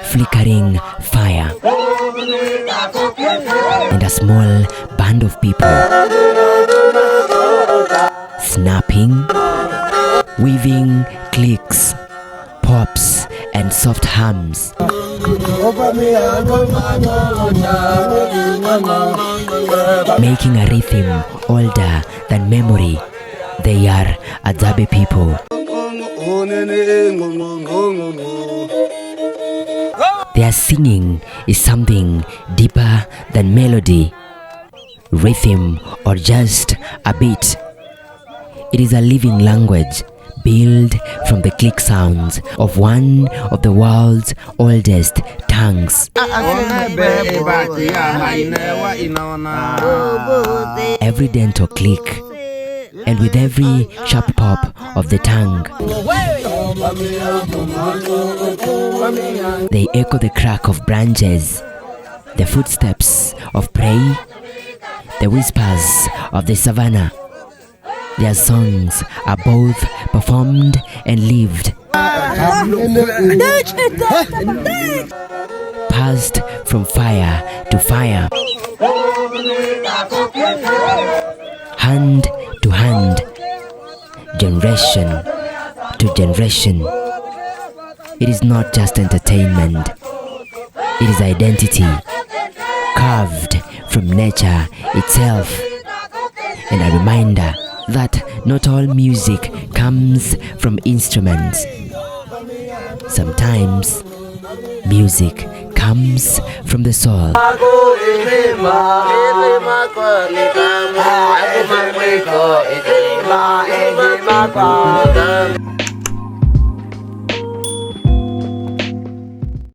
Flickering fire, and a small band of people snapping, weaving clicks, pops, and soft hums. Making a rhythm older than memory. They are Hadzabe people. Their singing is something deeper than melody, rhythm, or just a beat. It is a living language built from the click sounds of one of the world's oldest tongues. Every dental click, and with every sharp pop of the tongue, they echo the crack of branches, the footsteps of prey, the whispers of the savannah. Their songs are both performed and lived, passed from fire to fire, hand to hand, generation to generation. It is not just entertainment, it is identity, carved from nature itself, and a reminder that not all music comes from instruments. Sometimes music comes from the soul.